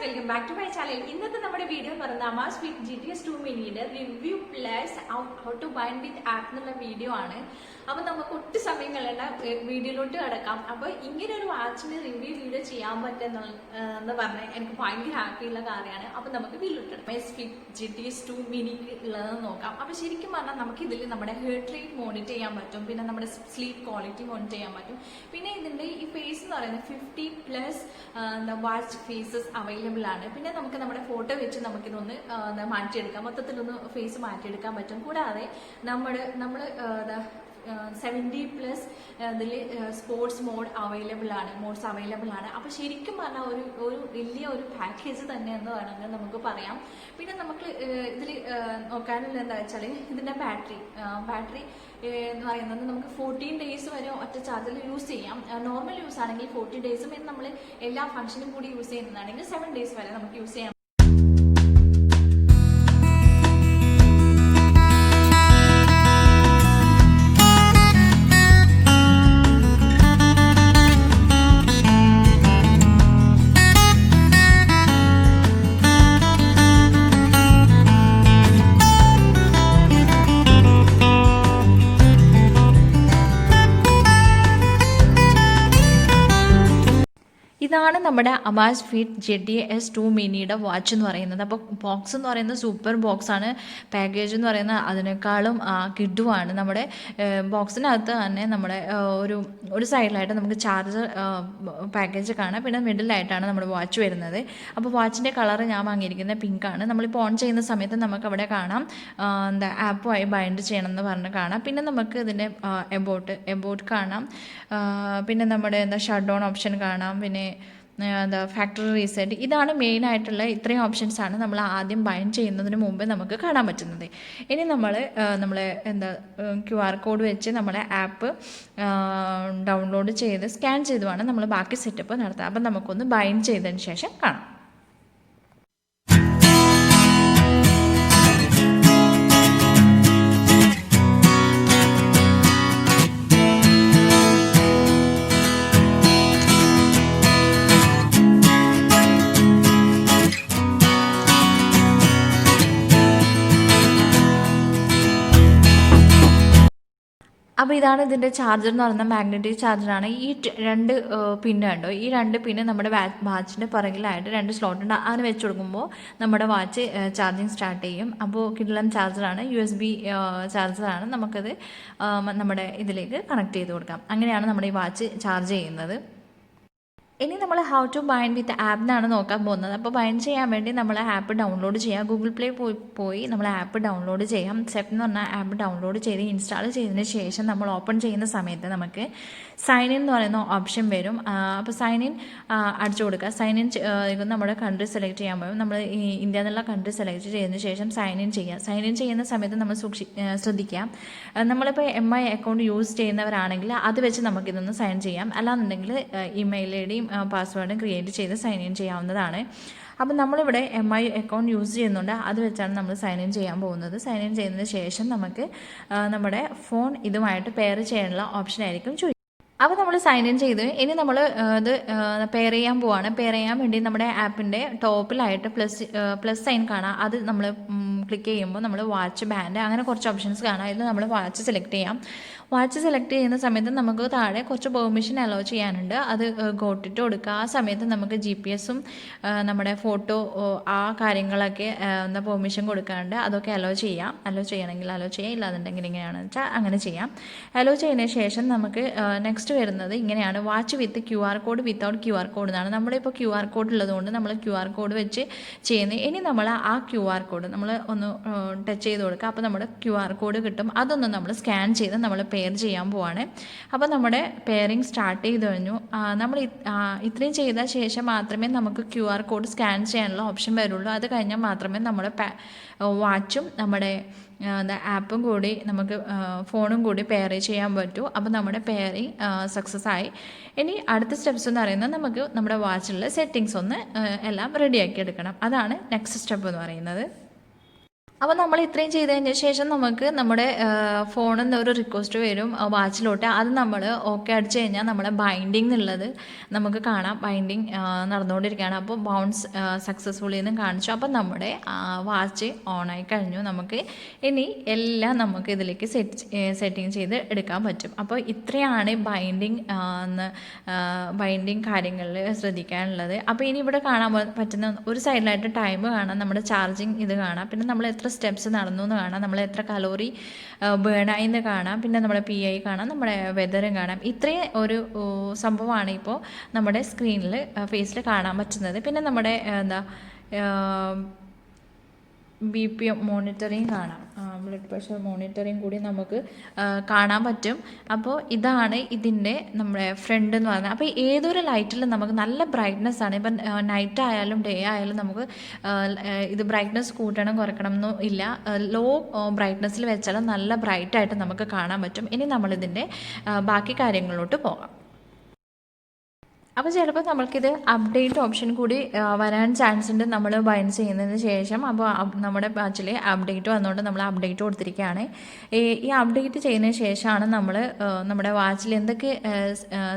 welcome back to my channel. ഇന്നത്തെ നമ്മുടെ video എന്ന് പറയുന്നത് Amazfit GTS 2 മിനിയുടെ review plus how to bind with app എന്നുള്ള വീഡിയോ ആണ്. അപ്പോൾ നമുക്ക് ഒട്ടും സമയം കളയണ്ട, വീഡിയോയിലോട്ട് കിടക്കാം. അപ്പോൾ ഇങ്ങനെ ഒരു വാച്ചിന് റിവ്യൂ വീഡിയോ ചെയ്യാൻ പറ്റുമെന്ന് പറഞ്ഞാൽ എനിക്ക് ഭയങ്കര ഹാപ്പിയുള്ള കാര്യമാണ്. അപ്പോൾ നമുക്ക് വീഡിയോട്ട് Amazfit GTS 2 മിനിക്ക് ഉള്ളതെന്ന് നോക്കാം. അപ്പോൾ ശരിക്കും പറഞ്ഞാൽ നമുക്ക് ഇതിൽ നമ്മുടെ ഹേർട്ട് റേറ്റ് മോണിറ്റർ ചെയ്യാൻ പറ്റും, പിന്നെ നമ്മുടെ സ്ലീപ്പ് ക്വാളിറ്റി മോണിറ്റർ ചെയ്യാൻ പറ്റും. പിന്നെ ഇതിൻ്റെ ഈ ഫേസ് എന്ന് പറയുന്നത് 50+ വാച്ച് ഫേസസ് അവൈലബിൾ ആണ്. പിന്നെ നമുക്ക് നമ്മുടെ ഫോട്ടോ വെച്ച് നമുക്കിതൊന്ന് മാറ്റിയെടുക്കാം, മൊത്തത്തിലൊന്ന് ഫേസ് മാറ്റിയെടുക്കാൻ പറ്റും. കൂടാതെ നമ്മൾ 70+ ഇതിൽ സ്പോർട്സ് മോഡ്സ് അവൈലബിൾ ആണ്. അപ്പോൾ ശരിക്കും പറഞ്ഞാൽ ഒരു വലിയ ഒരു പാക്കേജ് തന്നെ എന്ന് വേണമെങ്കിൽ നമുക്ക് പറയാം. പിന്നെ നമുക്ക് ഇതിൽ നോക്കാനുള്ള എന്താ വെച്ചാൽ ഇതിൻ്റെ ബാറ്ററി എന്ന് പറയുന്നത് നമുക്ക് 14 days വരെ ഒറ്റ ചാർജിൽ യൂസ് ചെയ്യാം. നോർമൽ യൂസ് ആണെങ്കിൽ 40 days, പിന്നെ നമ്മൾ എല്ലാ ഫംഗ്ഷനും കൂടി യൂസ് ചെയ്യുന്നതാണെങ്കിൽ 7 days വരെ നമുക്ക് യൂസ് ചെയ്യാം. ഇതാണ് നമ്മുടെ Amazfit GTS 2 മിനിയുടെ വാച്ച് എന്ന് പറയുന്നത്. അപ്പോൾ ബോക്സ് എന്ന് പറയുന്നത് സൂപ്പർ ബോക്സാണ്. പാക്കേജ് എന്ന് പറയുന്നത് അതിനേക്കാളും കിഡുവാണ്. നമ്മുടെ ബോക്സിനകത്ത് തന്നെ നമ്മുടെ ഒരു സൈഡിലായിട്ട് നമുക്ക് ചാർജർ പാക്കേജ് കാണാം, പിന്നെ മിഡിലായിട്ടാണ് നമ്മുടെ വാച്ച് വരുന്നത്. അപ്പോൾ വാച്ചിൻ്റെ കളർ ഞാൻ വാങ്ങിയിരിക്കുന്നത് പിങ്കാണ്. നമ്മളിപ്പോൾ ഓൺ ചെയ്യുന്ന സമയത്ത് നമുക്ക് അവിടെ കാണാം ആപ്പുമായി ബൈൻഡ് ചെയ്യണമെന്ന് പറഞ്ഞ് കാണാം. പിന്നെ നമുക്ക് ഇതിൻ്റെ എബോട്ട് കാണാം, പിന്നെ നമ്മുടെ ഷട്ട് ഡൗൺ ഓപ്ഷൻ കാണാം, പിന്നെ ഫാക്ടറി റീസെറ്റ്. ഇതാണ് മെയിനായിട്ടുള്ള ഇത്രയും ഓപ്ഷൻസാണ് നമ്മൾ ആദ്യം ബൈൻഡ് ചെയ്യുന്നതിന് മുമ്പ് നമുക്ക് കാണാൻ പറ്റുന്നത്. ഇനി നമ്മളെ QR കോഡ് വെച്ച് നമ്മളെ ആപ്പ് ഡൗൺലോഡ് ചെയ്ത് സ്കാൻ ചെയ്ത് വേണം നമ്മൾ ബാക്കി സെറ്റപ്പ് നടത്താം. അപ്പം നമുക്കൊന്ന് ബൈൻഡ് ചെയ്തതിന് ശേഷം കാണാം. അപ്പോൾ ഇതാണ് ഇതിൻ്റെ ചാർജർ എന്ന് പറയുന്നത്, മാഗ്നറ്റിക് ചാർജറാണ്. ഈ 2 പിന്ന് കണ്ടോ, ഈ 2 പിന്ന് നമ്മുടെ വാച്ചിൻ്റെ പുറകിലായിട്ട് 2 സ്ലോട്ട് ഉണ്ട്. അതിന് വെച്ച് കൊടുക്കുമ്പോൾ നമ്മുടെ വാച്ച് ചാർജിങ് സ്റ്റാർട്ട് ചെയ്യും. അപ്പോൾ കിഡിലൻ ചാർജറാണ്, USB ചാർജറാണ്. നമുക്കത് നമ്മുടെ ഇതിലേക്ക് കണക്ട് ചെയ്ത് കൊടുക്കാം. അങ്ങനെയാണ് നമ്മുടെ ഈ വാച്ച് ചാർജ് ചെയ്യുന്നത്. ഇനി നമ്മൾ how to bind with app എന്നാണ് നോക്കാൻ പോകുന്നത്. അപ്പോൾ ബൈൻഡ് ചെയ്യാൻ വേണ്ടി നമ്മൾ ആപ്പ് ഡൗൺലോഡ് ചെയ്യാം. ഗൂഗിൾ പ്ലേ പോയി നമ്മൾ ആപ്പ് ഡൗൺലോഡ് ചെയ്യാം. സെപ്പ് എന്ന് പറഞ്ഞാൽ ആപ്പ് ഡൗൺലോഡ് ചെയ്ത് ഇൻസ്റ്റാൾ ചെയ്തതിന് ശേഷം നമ്മൾ ഓപ്പൺ ചെയ്യുന്ന സമയത്ത് നമുക്ക് സൈൻ ഇൻ എന്ന് പറയുന്ന ഓപ്ഷൻ വരും. അപ്പോൾ സൈൻ ഇൻ അടിച്ചു കൊടുക്കുക. സൈൻ ഇൻ നമ്മുടെ കൺട്രി സെലക്ട് ചെയ്യാൻ പോകും. നമ്മൾ ഈ ഇന്ത്യ എന്നുള്ള കൺട്രി സെലക്ട് ചെയ്തതിന് ശേഷം സൈൻ ഇൻ ചെയ്യുക. സൈൻ ഇൻ ചെയ്യുന്ന സമയത്ത് നമ്മൾ ശ്രദ്ധിക്കാം, നമ്മളിപ്പോൾ MI അക്കൗണ്ട് യൂസ് ചെയ്യുന്നവരാണെങ്കിൽ അത് വെച്ച് നമുക്കിതൊന്ന് സൈൻ ചെയ്യാം. അല്ലാന്നുണ്ടെങ്കിൽ ഇമെയിൽ ID പാസ്വേഡും ക്രിയേറ്റ് ചെയ്ത് സൈൻ ഇൻ ചെയ്യാവുന്നതാണ്. അപ്പം നമ്മളിവിടെ MI അക്കൗണ്ട് യൂസ് ചെയ്യുന്നുണ്ട്, അത് വെച്ചാണ് നമ്മൾ സൈൻ ഇൻ ചെയ്യാൻ പോകുന്നത്. സൈൻ ഇൻ ചെയ്തതിന് ശേഷം നമുക്ക് നമ്മുടെ ഫോൺ ഇതുമായിട്ട് പെയർ ചെയ്യാനുള്ള ഓപ്ഷൻ ആയിരിക്കും ചോദിക്കുക. അപ്പോൾ നമ്മൾ സൈൻ ഇൻ ചെയ്ത് ഇനി നമ്മൾ ഇത് പെയർ ചെയ്യാൻ പോവാണ്. പെയർ ചെയ്യാൻ വേണ്ടി നമ്മുടെ ആപ്പിൻ്റെ ടോപ്പിലായിട്ട് പ്ലസ് സൈൻ കാണാം. അത് നമ്മൾ ക്ലിക്ക് ചെയ്യുമ്പോൾ നമ്മൾ വാച്ച്, ബാൻഡ്, അങ്ങനെ കുറച്ച് ഓപ്ഷൻസ് കാണാം. ഇതിൽ നമ്മൾ വാച്ച് സെലക്ട് ചെയ്യാം. വാച്ച് സെലക്ട് ചെയ്യുന്ന സമയത്ത് നമുക്ക് താഴെ കുറച്ച് പെർമിഷൻ അലോ ചെയ്യാനുണ്ട്. അത് ഗോട്ടിട്ട് കൊടുക്കുക. ആ സമയത്ത് നമുക്ക് GPS-ഉം നമ്മുടെ ഫോട്ടോ ആ കാര്യങ്ങളൊക്കെ പെർമിഷൻ കൊടുക്കാണ്ട് അതൊക്കെ അലോ ചെയ്യാം. അലോ ചെയ്യണമെങ്കിൽ അലോ ചെയ്യാം, ഇല്ലാന്നുണ്ടെങ്കിൽ എങ്ങനെയാണെന്ന് വെച്ചാൽ അങ്ങനെ ചെയ്യാം. അലോ ചെയ്യുന്നതിന് ശേഷം നമുക്ക് നെക്സ്റ്റ് വരുന്നത് ഇങ്ങനെയാണ്, watch with QR code without QR code എന്നാണ്. നമ്മളിപ്പോൾ QR കോഡ് ഉള്ളതുകൊണ്ട് നമ്മൾ QR കോഡ് വെച്ച് ചെയ്യുന്നത്. ഇനി നമ്മൾ ആ QR കോഡ് നമ്മൾ ഒന്ന് ടച്ച് ചെയ്ത് കൊടുക്കുക. അപ്പോൾ നമ്മുടെ QR കോഡ് കിട്ടും. അതൊന്ന് നമ്മൾ സ്കാൻ ചെയ്ത് നമ്മൾ പെയർ ചെയ്യാൻ പോവാണ്. അപ്പോൾ നമ്മുടെ പെയറിങ് സ്റ്റാർട്ട് ചെയ്ത് കഴിഞ്ഞു. നമ്മൾ ഇത്രയും ചെയ്ത ശേഷം മാത്രമേ നമുക്ക് QR കോഡ് സ്കാൻ ചെയ്യാനുള്ള ഓപ്ഷൻ വരുള്ളൂ. അത് കഴിഞ്ഞാൽ മാത്രമേ നമ്മുടെ വാച്ചും നമ്മുടെ ആപ്പും കൂടി നമുക്ക് ഫോണും കൂടി പെയർ ചെയ്യാൻ പറ്റൂ. അപ്പോൾ നമ്മുടെ പെയറിങ് സക്സസ് ആയി. ഇനി അടുത്ത സ്റ്റെപ്സ് എന്ന് പറയുന്നത് നമുക്ക് നമ്മുടെ വാച്ചിലുള്ള സെറ്റിങ്സ് ഒന്ന് എല്ലാം റെഡിയാക്കി എടുക്കണം. അതാണ് നെക്സ്റ്റ് സ്റ്റെപ്പ് എന്ന് പറയുന്നത്. അപ്പോൾ നമ്മൾ ഇത്രയും ചെയ്തതിന് ശേഷം നമുക്ക് നമ്മുടെ ഫോണിൽ നിന്ന് ഒരു റിക്വസ്റ്റ് വരും വാച്ചിലോട്ട്. അത് നമ്മൾ ഓക്കെ അടിച്ച് കഴിഞ്ഞാൽ നമ്മുടെ ബൈൻഡിങ് എന്നുള്ളത് നമുക്ക് കാണാം. ബൈൻഡിങ് നടന്നുകൊണ്ടിരിക്കുകയാണ്. അപ്പോൾ ബൗൺസ് സക്സസ്ഫുള്ളി എന്ന് കാണിച്ചു. അപ്പോൾ നമ്മുടെ വാച്ച് ഓണായി കഴിഞ്ഞു. നമുക്ക് ഇനി എല്ലാം നമുക്ക് ഇതിലേക്ക് സെറ്റിങ് ചെയ്ത് എടുക്കാൻ പറ്റും. അപ്പോൾ ഇത്രയാണ് ബൈൻഡിങ് കാര്യങ്ങളിൽ ശ്രദ്ധിക്കാനുള്ളത്. അപ്പോൾ ഇനി ഇവിടെ കാണാൻ പറ്റുന്ന ഒരു സൈഡിലായിട്ട് ടൈം കാണാം, നമ്മുടെ ചാർജിങ് ഇത് കാണാം, പിന്നെ നമ്മൾ എത്ര സ്റ്റെപ്സ് നടന്നു എന്ന് കാണാം, നമ്മൾ എത്ര കലോറി ബേണായി എന്ന് കാണാം, പിന്നെ നമ്മുടെ PI കാണാം, നമ്മുടെ വെതറും കാണാം. ഇത്രയും ഒരു സംഭവമാണ് ഇപ്പോൾ നമ്മുടെ സ്ക്രീനിൽ ഫേസിൽ കാണാൻ പറ്റുന്നത്. പിന്നെ നമ്മുടെ BPM മോണിറ്ററിങ് കാണാം, ബ്ലഡ് പ്രഷർ മോണിറ്ററിങ് കൂടി നമുക്ക് കാണാൻ പറ്റും. അപ്പോൾ ഇതാണ് ഇതിൻ്റെ നമ്മുടെ ഫ്രണ്ട് എന്ന് പറയുന്നത്. അപ്പോൾ ഏതൊരു ലൈറ്റിലും നമുക്ക് നല്ല ബ്രൈറ്റ്നസ് ആണ്. ഇപ്പം നൈറ്റ് ആയാലും ഡേ ആയാലും നമുക്ക് ഇത് ബ്രൈറ്റ്നസ് കൂട്ടണം കുറയ്ക്കണം എന്നും ഇല്ല. ലോ ബ്രൈറ്റ്നസ്സിൽ വെച്ചാലും നല്ല ബ്രൈറ്റായിട്ട് നമുക്ക് കാണാൻ പറ്റും. ഇനി നമ്മളിതിൻ്റെ ബാക്കി കാര്യങ്ങളിലോട്ട് പോകാം. അപ്പോൾ ചിലപ്പോൾ നമ്മൾക്കിത് അപ്ഡേറ്റ് ഓപ്ഷൻ കൂടി വരാൻ ചാൻസ് ഉണ്ട് നമ്മൾ ബൈൻഡ് ചെയ്യുന്നതിന് ശേഷം. അപ്പോൾ നമ്മുടെ ബാച്ചിൽ അപ്ഡേറ്റ് വന്നുകൊണ്ട് നമ്മൾ അപ്ഡേറ്റ് കൊടുത്തിരിക്കുകയാണ്. ഈ അപ്ഡേറ്റ് ചെയ്യുന്നതിന് ശേഷമാണ് നമ്മൾ നമ്മുടെ വാച്ചിൽ എന്തൊക്കെ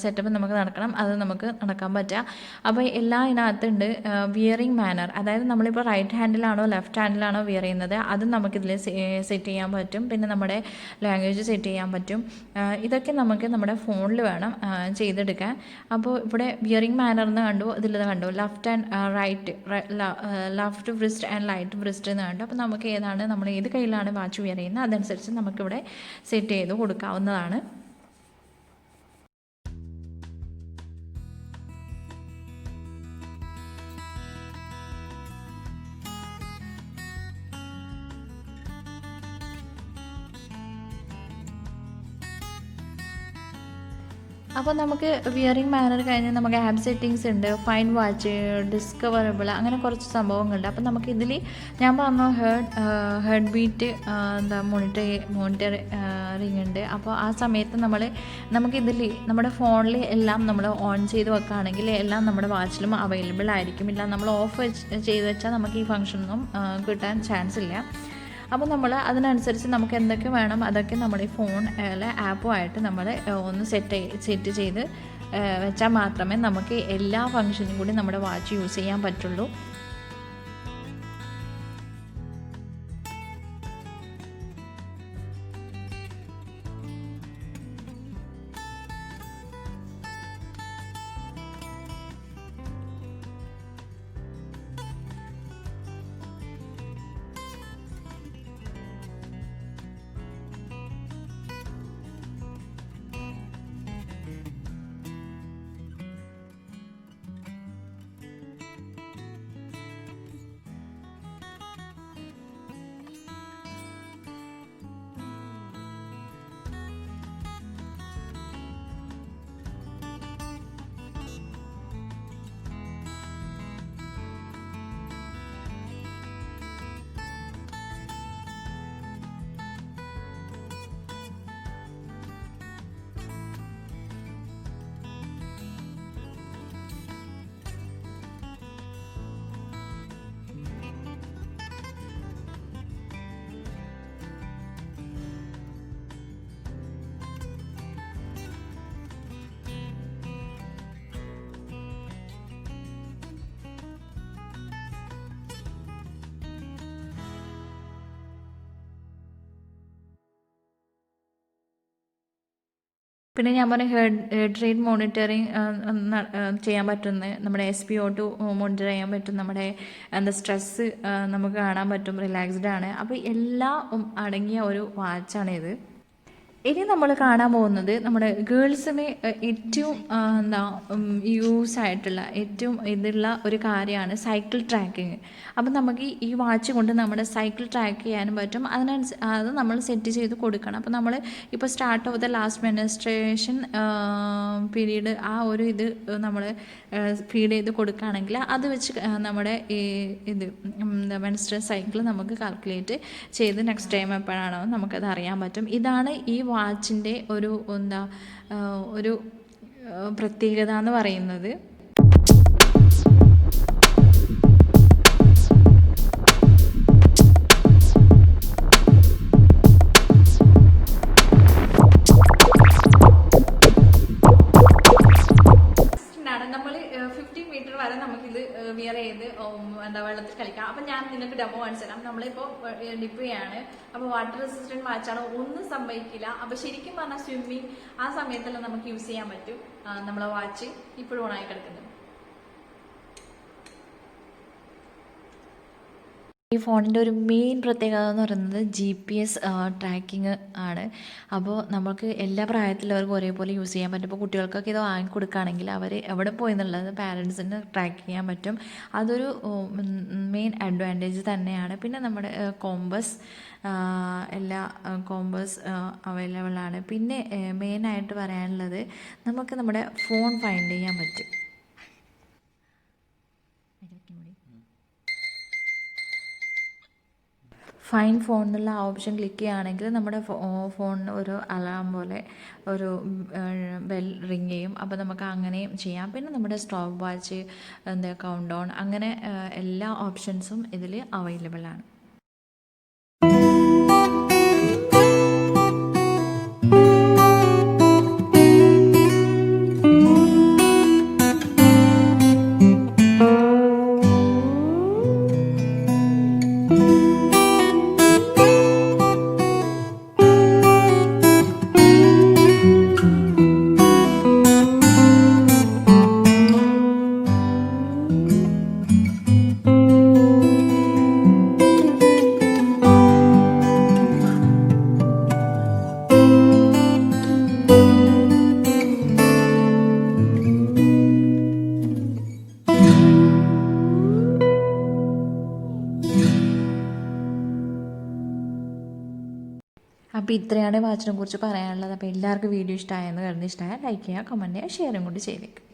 സെറ്റപ്പ് നമുക്ക് നടക്കണം അത് നമുക്ക് നടക്കാൻ പറ്റുക. അപ്പോൾ എല്ലാം ഇതിനകത്തുണ്ട്. വിയറിങ് മാനർ, അതായത് നമ്മളിപ്പോൾ റൈറ്റ് ഹാൻഡിലാണോ ലെഫ്റ്റ് ഹാൻഡിലാണോ വിയർ ചെയ്യുന്നത് അത് നമുക്കിതിൽ സെറ്റ് ചെയ്യാൻ പറ്റും. പിന്നെ നമ്മുടെ ലാംഗ്വേജ് സെറ്റ് ചെയ്യാൻ പറ്റും. ഇതൊക്കെ നമുക്ക് നമ്മുടെ ഫോണിൽ വേണം ചെയ്തെടുക്കാൻ. അപ്പോൾ ഇവിടെ വിയറിംഗ് മാനർ എന്ന് കണ്ടു, ഇതിൽ കണ്ടു left and right, left wrist and right wrist എന്ന് കണ്ടു. അപ്പോൾ നമുക്ക് ഏതാണ് നമ്മൾ ഏത് കയ്യിലാണ് വാച്ച് വിയർ ചെയ്യുന്നത് അതനുസരിച്ച് നമുക്കിവിടെ സെറ്റ് ചെയ്ത് കൊടുക്കാവുന്നതാണ്. അപ്പോൾ നമുക്ക് വിയറിംഗ് മാനർ കഴിഞ്ഞ് നമുക്ക് ആപ്പ് സെറ്റിങ്സ് ഉണ്ട്, ഫൈൻ വാച്ച്, ഡിസ്കവറബിൾ, അങ്ങനെ കുറച്ച് സംഭവങ്ങളുണ്ട്. അപ്പോൾ നമുക്ക് ഇതിൽ ഞാൻ പറഞ്ഞു ഹെഡ് ബീറ്റ് മോണിറ്ററിങ് ഉണ്ട്. അപ്പോൾ ആ സമയത്ത് നമുക്കിതിൽ നമ്മുടെ ഫോണിൽ എല്ലാം നമ്മൾ ഓൺ ചെയ്ത് വെക്കുകയാണെങ്കിൽ എല്ലാം നമ്മുടെ വാച്ചിലും അവൈലബിൾ ആയിരിക്കും. ഇല്ല നമ്മൾ ഓഫ് ചെയ്ത് വെച്ചാൽ നമുക്ക് ഈ ഫംഗ്ഷനൊന്നും കിട്ടാൻ ചാൻസ് ഇല്ല. അപ്പോൾ നമ്മൾ അതിനനുസരിച്ച് നമുക്ക് എന്തൊക്കെ വേണം അതൊക്കെ നമ്മുടെ ഈ ഫോണിലെ ആപ്പുമായിട്ട് നമ്മൾ ഒന്ന് സെറ്റ് ചെയ്ത് വെച്ചാൽ മാത്രമേ നമുക്ക് എല്ലാ ഫംഗ്ഷനും കൂടി നമ്മുടെ വാച്ച് യൂസ് ചെയ്യാൻ പറ്റുള്ളൂ. പിന്നെ ഞാൻ പറഞ്ഞ ഹെഡ് റേറ്റ് മോണിറ്ററിങ് ചെയ്യാൻ പറ്റുന്ന നമ്മുടെ SpO2 മോണിറ്റർ ചെയ്യാൻ പറ്റും, നമ്മുടെ സ്ട്രെസ്സ് നമുക്ക് കാണാൻ പറ്റും, റിലാക്സ്ഡ് ആണ്. അപ്പോൾ എല്ലാം അടങ്ങിയ ഒരു വാച്ചാണിത്. ഇനി നമ്മൾ കാണാൻ പോകുന്നത് നമ്മുടെ ഗേൾസിന് ഏറ്റവും യൂസ് ആയിട്ടുള്ള ഏറ്റവും ഇതുള്ള ഒരു കാര്യമാണ് സൈക്കിൾ ട്രാക്കിങ്. അപ്പം നമുക്ക് ഈ വാച്ച് കൊണ്ട് നമ്മുടെ സൈക്കിൾ ട്രാക്ക് ചെയ്യാനും പറ്റും. അത് നമ്മൾ സെറ്റ് ചെയ്ത് കൊടുക്കണം. അപ്പോൾ നമ്മൾ ഇപ്പോൾ start of the last menstruation period ആ ഒരു ഇത് നമ്മൾ ഫീഡ് ചെയ്ത് കൊടുക്കുകയാണെങ്കിൽ അത് വെച്ച് നമ്മുടെ ഇത് മെൻസ്ട്രൽ സൈക്കിൾ നമുക്ക് കാൽക്കുലേറ്റ് ചെയ്ത് നെക്സ്റ്റ് ടൈം എപ്പോഴാണോ നമുക്കത് അറിയാൻ പറ്റും. ഇതാണ് ഈ വാച്ചിൻ്റെ ഒരു പ്രത്യേകത എന്ന് പറയുന്നത്. പ്രിപ്പയർ ചെയ്ത് എന്താ വെള്ളത്തിൽ കളിക്കാം. അപ്പം ഞാൻ നിങ്ങൾക്ക് ഡെമോ കാണിച്ചു തരാം. നമ്മളിപ്പോൾ ഡിപ്പ് ചെയ്യാണ്. അപ്പോൾ വാട്ടർ റെസിസ്റ്റൻറ്റ് വാച്ചാണ്, ഒന്നും സംഭവിക്കില്ല. അപ്പോൾ ശരിക്കും പറഞ്ഞാൽ സ്വിമ്മിങ് ആ സമയത്തെല്ലാം നമുക്ക് യൂസ് ചെയ്യാൻ പറ്റും. നമ്മളെ വാച്ച് ഇപ്പോഴും ഓണായി കിടക്കുന്നത്. ഈ ഫോണിൻ്റെ ഒരു മെയിൻ പ്രത്യേകത എന്ന് പറയുന്നത് GPS ട്രാക്കിങ് ആണ്. അപ്പോൾ നമുക്ക് എല്ലാ പ്രായത്തിലുള്ളവർക്കും ഒരേപോലെ യൂസ് ചെയ്യാൻ പറ്റും. ഇപ്പോൾ കുട്ടികൾക്കൊക്കെ ഇത് വാങ്ങിക്കൊടുക്കുകയാണെങ്കിൽ അവർ എവിടെ പോയി എന്നുള്ളത് പാരൻസിന് ട്രാക്ക് ചെയ്യാൻ പറ്റും. അതൊരു മെയിൻ അഡ്വാൻറ്റേജ് തന്നെയാണ്. പിന്നെ നമ്മുടെ കോമ്പസ്, എല്ലാ കോമ്പസ് അവൈലബിൾ ആണ്. പിന്നെ മെയിനായിട്ട് പറയാനുള്ളത്, നമുക്ക് നമ്മുടെ ഫോൺ ഫൈൻഡ് ചെയ്യാൻ പറ്റും. ഫൈൻഡ് ഫോൺ എന്നുള്ള ഓപ്ഷൻ ക്ലിക്ക് ചെയ്യുകയാണെങ്കിൽ നമ്മുടെ ഫോണിന് ഒരു അലാം പോലെ ഒരു ബെൽ റിങ് ചെയ്യും. അപ്പോൾ നമുക്ക് അങ്ങനെയും ചെയ്യാം. പിന്നെ നമ്മുടെ സ്റ്റോപ്പ് വാച്ച്, എന്താ കൗണ്ട് ഡൗൺ, അങ്ങനെ എല്ലാ ഓപ്ഷൻസും ഇതിൽ അവൈലബിൾ ആണ്. അപ്പോൾ ഇത്രയാണ് വാച്ചിനെ കുറിച്ച് പറയാനുള്ളത്. അപ്പോൾ എല്ലാവർക്കും വീഡിയോ ഇഷ്ടമായെന്ന് കരുതുന്നു. ഇഷ്ടമായാൽ ലൈക്ക് ചെയ്യുക, കമൻറ്റ് ചെയ്യുക, ഷെയറും കൂടി ചെയ്തേക്കും.